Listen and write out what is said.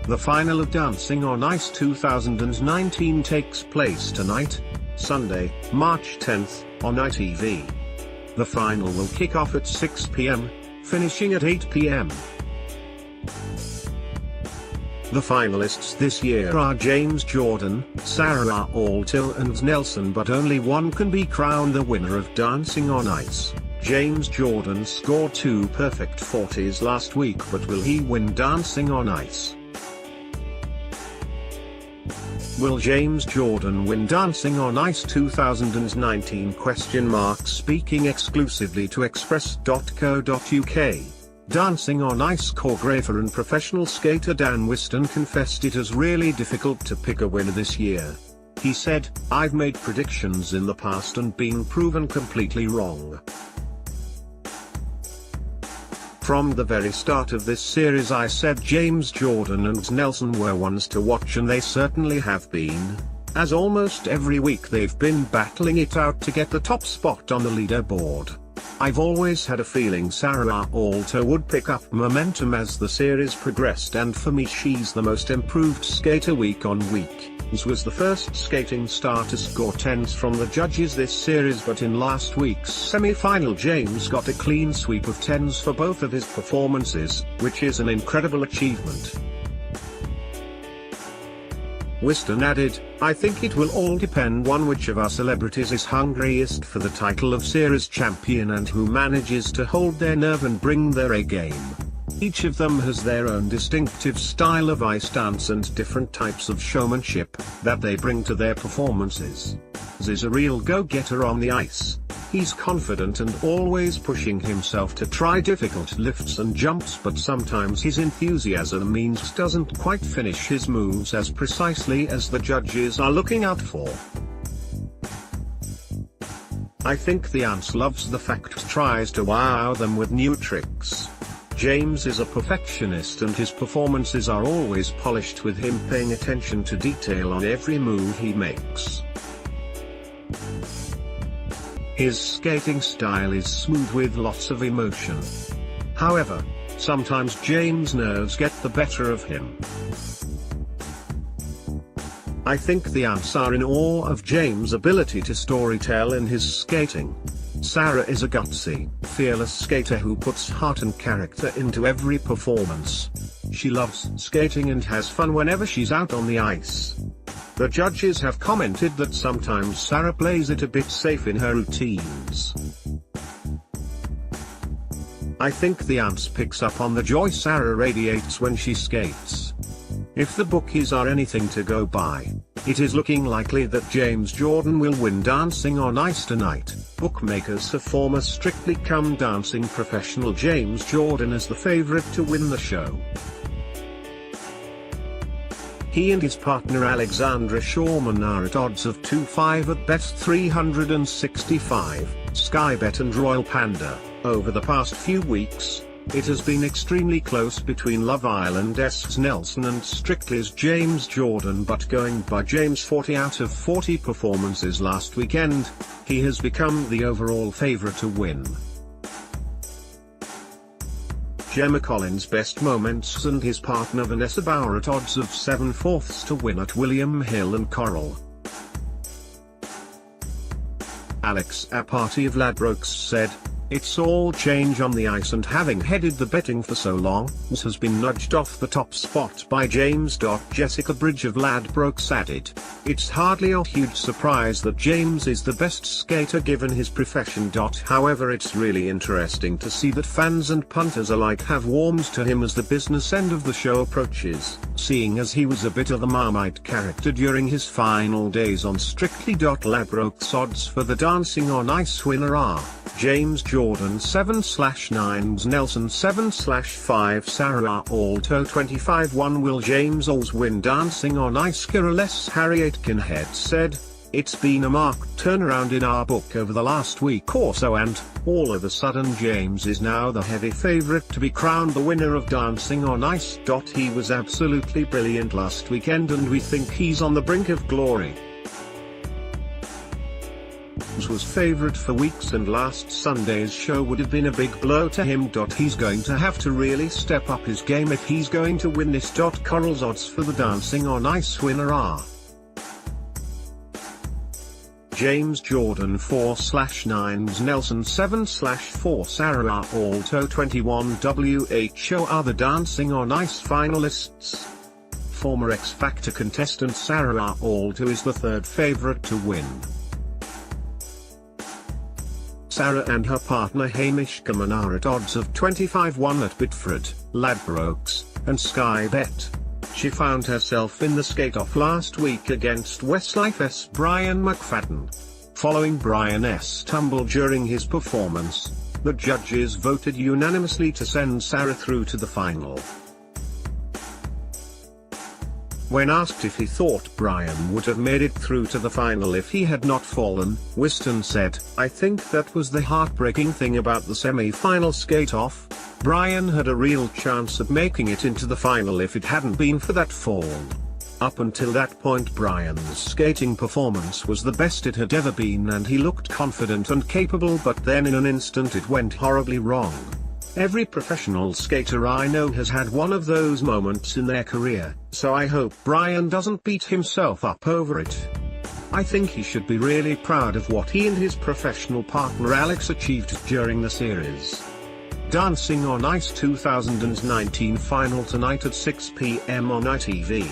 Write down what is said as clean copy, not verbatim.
The final of Dancing on Ice 2019 takes place tonight, Sunday, March 10th, on ITV. The final will kick off at 6 p.m, finishing at 8 p.m. The finalists this year are James Jordan, Saara, Aalto and Nelson, but only one can be crowned the winner of Dancing on Ice. James Jordan scored 2 perfect 40s last week, but will he win Dancing on Ice? Will James Jordan win Dancing on Ice 2019? Speaking exclusively to express.co.uk. Dancing on Ice choreographer and professional skater Dan Whiston confessed it is really difficult to pick a winner this year. He said, "I've made predictions in the past and been proven completely wrong. From the very start of this series I said James Jordan and Nelson were ones to watch, and they certainly have been, as almost every week they've been battling it out to get the top spot on the leaderboard. I've always had a feeling Saara Aalto would pick up momentum as the series progressed, and for me she's the most improved skater week on week. This was the first skating star to score 10s from the judges this series, but in last week's semi-final James got a clean sweep of 10s for both of his performances, which is an incredible achievement." Whiston added, "I think it will all depend on which of our celebrities is hungriest for the title of series champion and who manages to hold their nerve and bring their A game. Each of them has their own distinctive style of ice dance and different types of showmanship that they bring to their performances. James is a real go-getter on the ice. He's confident and always pushing himself to try difficult lifts and jumps, but sometimes his enthusiasm means doesn't quite finish his moves as precisely as the judges are looking out for. I think the ants loves the fact he tries to wow them with new tricks. James is a perfectionist and his performances are always polished, with him paying attention to detail on every move he makes. His skating style is smooth with lots of emotion. However, sometimes James' nerves get the better of him. I think the ants are in awe of James' ability to storytell in his skating. Saara is a gutsy, fearless skater who puts heart and character into every performance. She loves skating and has fun whenever she's out on the ice. The judges have commented that sometimes Saara plays it a bit safe in her routines. I think the ants picks up on the joy Saara radiates when she skates. If the bookies are anything to go by, it is looking likely that James Jordan will win Dancing on Ice tonight. Bookmakers have former Strictly Come Dancing professional James Jordan as the favorite to win the show. He and his partner Alexandra Shawman are at odds of 2-5 at Bet 365, Sky Bet and Royal Panda. Over the past few weeks, it has been extremely close between Love Island's Nelson and Strictly's James Jordan, but going by James' 40 out of 40 performances last weekend, he has become the overall favorite to win. Gemma Collins' best moments and his partner Vanessa Bauer at odds of 7/4 to win at William Hill and Coral. Alex Aparti of Ladbrokes said, "It's all change on the ice, and having headed the betting for so long, this has been nudged off the top spot by James." Jessica Bridge of Ladbrokes added, "It's hardly a huge surprise that James is the best skater given his profession. However, it's really interesting to see that fans and punters alike have warmed to him as the business end of the show approaches, seeing as he was a bit of the Marmite character during his final days on Strictly. Ladbrokes odds for the Dancing on Ice winner are James Jordan 7/9, Nelson 7/5, Saara Aalto 25/1. Will James always win Dancing on Ice? Caroless Harry Aitkenhead said, "It's been a marked turnaround in our book over the last week or so, and all of a sudden James is now the heavy favorite to be crowned the winner of Dancing on Ice. He was absolutely brilliant last weekend and we think he's on the brink of glory." was favourite for weeks and last Sunday's show would have been a big blow to him. He's going to have to really step up his game if he's going to win this. Coral's odds for the Dancing on Ice winner are James Jordan 4/9, Nelson 7/4, Saara Aalto 21. WHO are the Dancing on Ice finalists. Former X Factor contestant Saara Aalto is the third favourite to win. Saara and her partner Hamish Cameron are at odds of 25-1 at Bitford, Ladbrokes, and Sky Bet. She found herself in the skate-off last week against Westlife's Brian McFadden. Following Brian's tumble during his performance, the judges voted unanimously to send Saara through to the final. When asked if he thought Brian would have made it through to the final if he had not fallen, Weston said, "I think that was the heartbreaking thing about the semi-final skate-off. Brian had a real chance of making it into the final if it hadn't been for that fall. Up until that point Brian's skating performance was the best it had ever been and he looked confident and capable, but then in an instant it went horribly wrong. Every professional skater I know has had one of those moments in their career, so I hope Brian doesn't beat himself up over it. I think he should be really proud of what he and his professional partner Alex achieved during the series." Dancing on Ice 2019 final tonight at 6 p.m. on ITV.